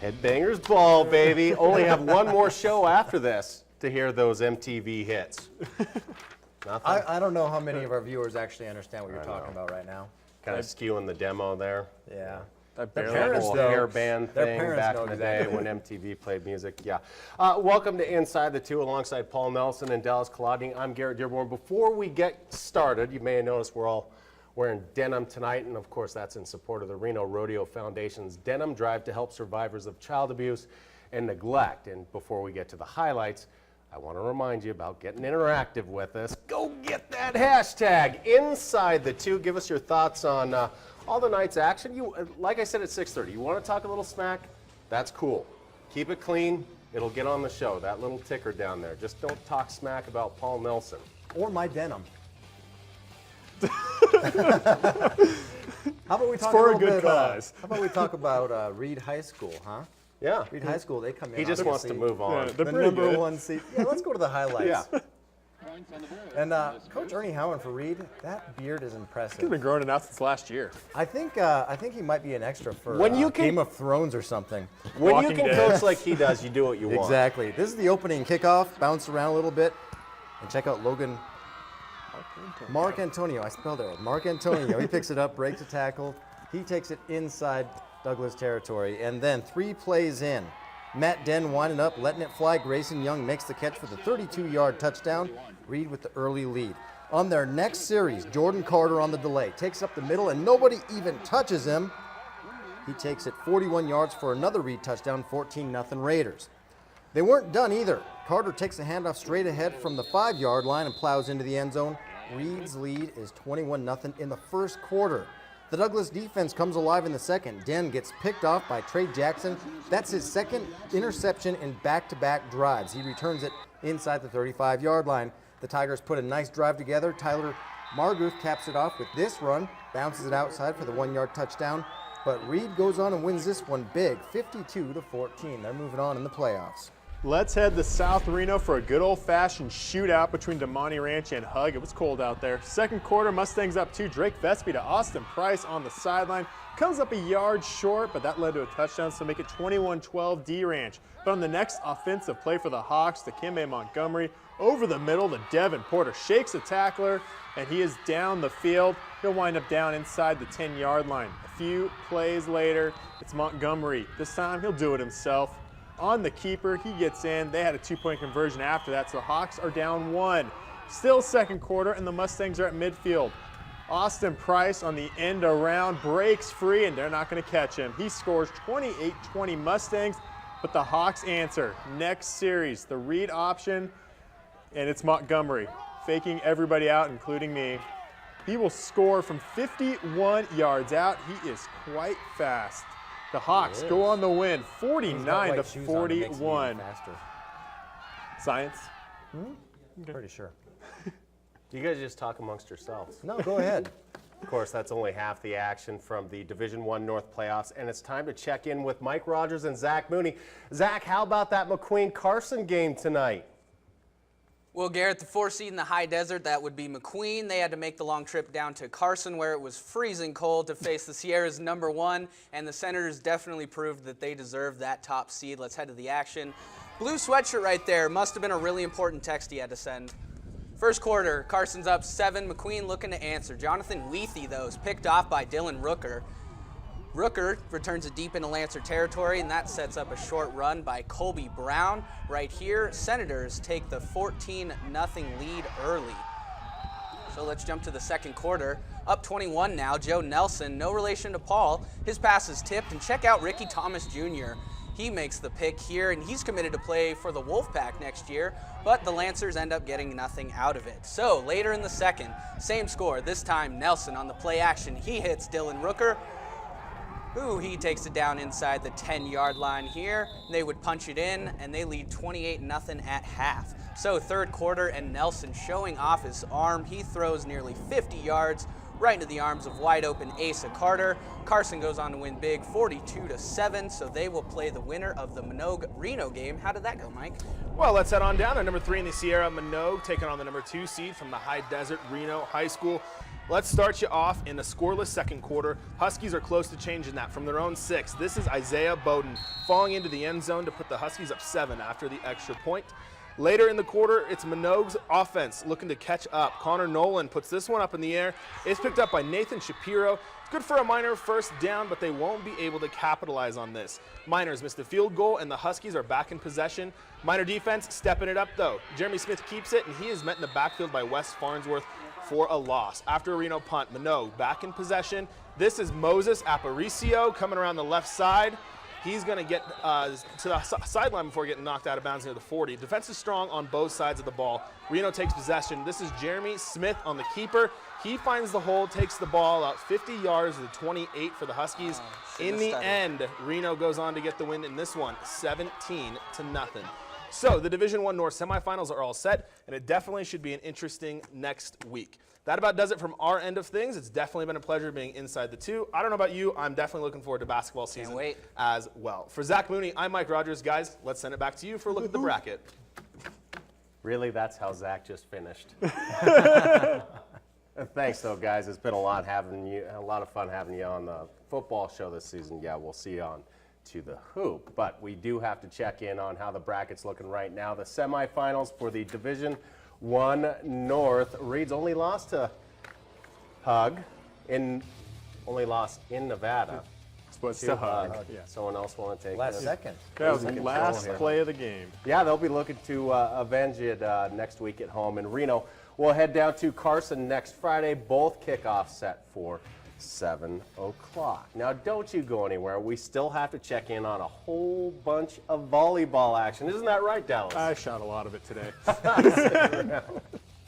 Headbangers Ball, baby. Only have one more show after this to hear those MTV hits. I don't know how many of our viewers actually understand what you're talking about right now. Kind of skewing the demo there. Yeah. The whole hair band thing back in the day when MTV played music. Yeah. Welcome to Inside the Two alongside Paul Nelson and Dallas Colloding. I'm Garrett Dearborn. Before we get started, you may have noticed we're all wearing denim tonight, and of course that's in support of the Reno Rodeo Foundation's Denim Drive to help survivors of child abuse and neglect. And before we get to the highlights, I want to remind you about getting interactive with us. Go get that hashtag Inside the Two. Give us your thoughts on all the night's action. Like I said at 6:30, you want to talk a little smack? That's cool. Keep it clean. It'll get on the show. That little ticker down there. Just don't talk smack about Paul Nelson. Or my denim. How about we talk for a good cause? How about we talk about Reed High School, huh? Yeah. Reed High School, they come in. He just wants to move on. Yeah, The number one seed. Yeah, let's go to the highlights. Yeah. And Coach Ernie Howen for Reed, that beard is impressive. He's been growing it out since last year. I think he might be an extra for When you can- Game of Thrones or something. When Walking you can Dead. coach like he does, you do what you want. Exactly. This is the opening kickoff. Bounce around a little bit. And check out Logan. Mark Antonio. I spelled it right. Mark Antonio. He picks it up, breaks a tackle. He takes it inside Douglas territory. And then 3 plays in. Matt Den winding up, letting it fly. Grayson Young makes the catch for the 32-yard touchdown. Reed with the early lead. On their next series, Jordan Carter on the delay. Takes up the middle, and nobody even touches him. He takes it 41 yards for another Reed touchdown, 14-0 Raiders. They weren't done either. Carter takes a handoff straight ahead from the 5-yard line and plows into the end zone. Reed's lead is 21-0 in the first quarter. The Douglas defense comes alive in the second. Den gets picked off by Trey Jackson. That's his second interception in back-to-back drives. He returns it inside the 35-yard line. The Tigers put a nice drive together. Tyler Marguth caps it off with this run, bounces it outside for the 1-yard touchdown. But Reed goes on and wins this one big, 52-14. They're moving on in the playoffs. Let's head to South Reno for a good old-fashioned shootout between Damani Ranch and Hug. It was cold out there. Second quarter, Mustangs up 2. Drake Vespi to Austin Price on the sideline. Comes up a yard short, but that led to a touchdown, so make it 21-12 D-Ranch. But on the next offensive play for the Hawks, to Kimbe Montgomery, over the middle to Devin Porter. Shakes a tackler, and he is down the field. He'll wind up down inside the 10-yard line. A few plays later, it's Montgomery. This time, he'll do it himself. On the keeper, he gets in. They had a 2-point conversion after that, so the Hawks are down 1. Still second quarter, and the Mustangs are at midfield. Austin Price on the end around breaks free, and they're not going to catch him. He scores 28-20 Mustangs, but the Hawks answer. Next series, the read option, and it's Montgomery, faking everybody out, including me. He will score from 51 yards out. He is quite fast. The Hawks go on the win, 49-41. Science? Pretty sure. You guys just talk amongst yourselves. No, go ahead. Of course, that's only half the action from the Division I North playoffs, and it's time to check in with Mike Rogers and Zach Mooney. Zach, how about that McQueen-Carson game tonight? Well, Garrett, the 4 seed in the high desert, that would be McQueen. They had to make the long trip down to Carson where it was freezing cold to face the Sierras number 1, and the Senators definitely proved that they deserved that top seed. Let's head to the action. Blue sweatshirt right there. Must have been a really important text he had to send. First quarter, Carson's up 7. McQueen looking to answer. Jonathan Weethy, though, is picked off by Dylan Rooker. Rooker returns it deep into Lancer territory, and that sets up a short run by Colby Brown. Right here, Senators take the 14-0 lead early. So let's jump to the second quarter. Up 21 now, Joe Nelson, no relation to Paul. His pass is tipped, and check out Ricky Thomas Jr. He makes the pick here, and he's committed to play for the Wolfpack next year, but the Lancers end up getting nothing out of it. So later in the second, same score. This time, Nelson on the play action. He hits Dylan Rooker. Ooh, he takes it down inside the 10-yard line here. They would punch it in, and they lead 28-0 at half. So third quarter, and Nelson showing off his arm. He throws nearly 50 yards right into the arms of wide-open Asa Carter. Carson goes on to win big, 42-7, so they will play the winner of the Minogue Reno game. How did that go, Mike? Well, let's head on down to number 3 in the Sierra, Minogue, taking on the number 2 seed from the high desert, Reno High School. Let's start you off in a scoreless second quarter. Huskies are close to changing that from their own 6. This is Isaiah Bowden falling into the end zone to put the Huskies up 7 after the extra point. Later in the quarter, it's Minogue's offense looking to catch up. Connor Nolan puts this one up in the air. It's picked up by Nathan Shapiro. It's good for a Miner first down, but they won't be able to capitalize on this. Miners missed a field goal, and the Huskies are back in possession. Miner defense stepping it up, though. Jeremy Smith keeps it, and he is met in the backfield by Wes Farnsworth for a loss. After a Reno punt, Minogue back in possession. This is Moses Aparicio coming around the left side. He's going to get to the sideline before getting knocked out of bounds near the 40. Defense is strong on both sides of the ball. Reno takes possession. This is Jeremy Smith on the keeper. He finds the hole, takes the ball out 50 yards to the 28 for the Huskies. In the end, Reno goes on to get the win in this one, 17-0. So the Division I North semifinals are all set, and it definitely should be an interesting next week. That about does it from our end of things. It's definitely been a pleasure being inside the 2. I don't know about you. I'm definitely looking forward to basketball season as well. For Zach Mooney, I'm Mike Rogers. Guys, let's send it back to you for a look at the bracket. Really, that's how Zach just finished. Thanks, though, guys. It's been a lot of fun having you on the football show this season. Yeah, we'll see you on to the hoop. But we do have to check in on how the bracket's looking right now. The semifinals for the Division I North. Reed's only lost to Hug, only lost in Nevada. Supposed to Hug. Yeah. Someone else want to take Last this? second. That was the last play of the game. Yeah, they'll be looking to avenge it next week at home in Reno. We'll head down to Carson next Friday. Both kickoffs set for 7 o'clock. Now, don't you go anywhere. We still have to check in on a whole bunch of volleyball action. Isn't that right, Dallas? I shot a lot of it today.